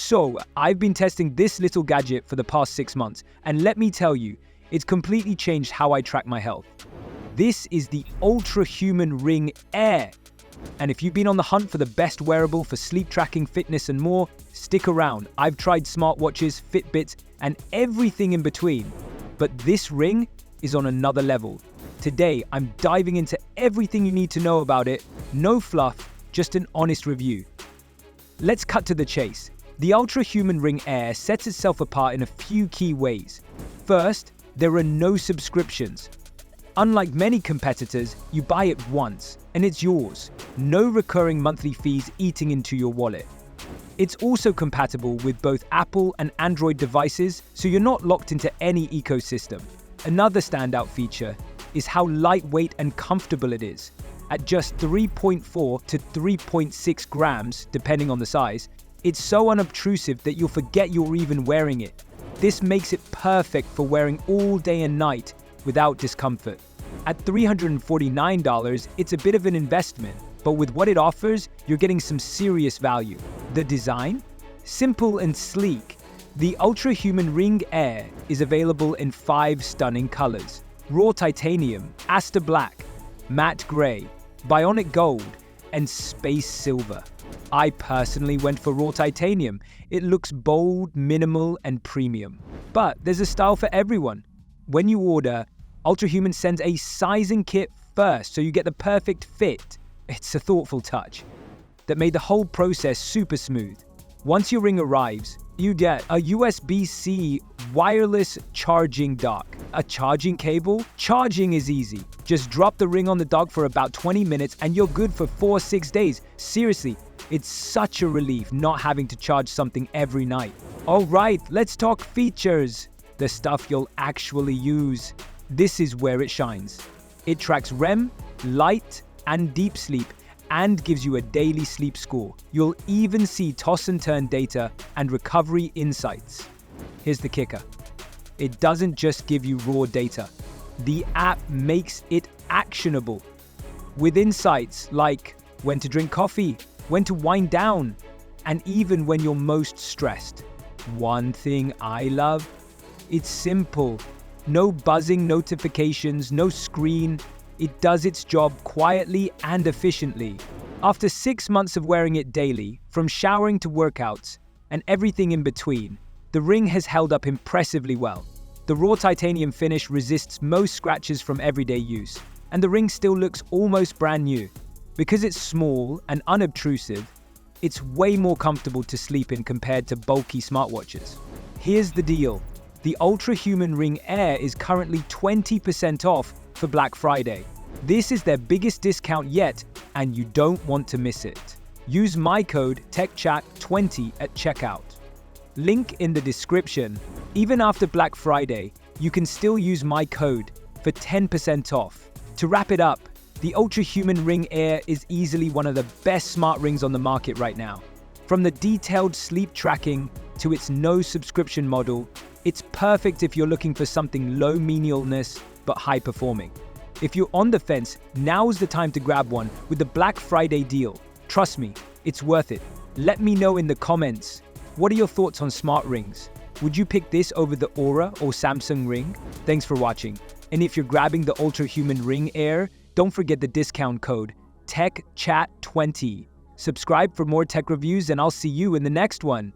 So, I've been testing this little gadget for the past 6 months, and let me tell you, it's completely changed how I track my health. This is the Ultrahuman Ring Air. And if you've been on the hunt for the best wearable for sleep tracking, fitness, and more, stick around. I've tried smartwatches, Fitbits, and everything in between. But this ring is on another level. Today, I'm diving into everything you need to know about it. No fluff, just an honest review. Let's cut to the chase. The Ultrahuman Ring Air sets itself apart in a few key ways. First, there are no subscriptions. Unlike many competitors, you buy it once, and it's yours. No recurring monthly fees eating into your wallet. It's also compatible with both Apple and Android devices, so you're not locked into any ecosystem. Another standout feature is how lightweight and comfortable it is. At just 3.4 to 3.6 grams, depending on the size, it's so unobtrusive that you'll forget you're even wearing it. This makes it perfect for wearing all day and night without discomfort. At $349, it's a bit of an investment, but with what it offers, you're getting some serious value. The design? Simple and sleek. The Ultrahuman Ring Air is available in 5 stunning colors: raw titanium, aster black, matte gray, bionic gold, and space silver. I personally went for raw titanium. It looks bold, minimal, and premium. But there's a style for everyone. When you order, Ultrahuman sends a sizing kit first, so you get the perfect fit. It's a thoughtful touch that made the whole process super smooth. Once your ring arrives, you get a USB-C wireless charging dock. A charging cable? Charging is easy. Just drop the ring on the dock for about 20 minutes and you're good for 4-6 days. Seriously, it's such a relief not having to charge something every night. Alright, let's talk features. The stuff you'll actually use. This is where it shines. It tracks REM, light, and deep sleep, and gives you a daily sleep score. You'll even see toss and turn data and recovery insights. Here's the kicker. It doesn't just give you raw data. The app makes it actionable, with insights like when to drink coffee, when to wind down, and even when you're most stressed. One thing I love? It's simple. No buzzing notifications, no screen. It does its job quietly and efficiently. After 6 months of wearing it daily, from showering to workouts, and everything in between, the ring has held up impressively well. The raw titanium finish resists most scratches from everyday use, and the ring still looks almost brand new. Because it's small and unobtrusive, it's way more comfortable to sleep in compared to bulky smartwatches. Here's the deal. The Ultrahuman Ring Air is currently 20% off for Black Friday. This is their biggest discount yet, and you don't want to miss it. Use my code TechChat20 at checkout. Link in the description. Even after Black Friday, you can still use my code for 10% off. To wrap it up, the Ultrahuman Ring Air is easily one of the best smart rings on the market right now. From the detailed sleep tracking to its no subscription model, it's perfect if you're looking for something low menialness but high performing. If you're on the fence, now's the time to grab one with the Black Friday deal. Trust me, it's worth it. Let me know in the comments. What are your thoughts on smart rings? Would you pick this over the Aura or Samsung Ring? Thanks for watching. And if you're grabbing the Ultrahuman Ring Air, don't forget the discount code TechChat20. Subscribe for more tech reviews and I'll see you in the next one.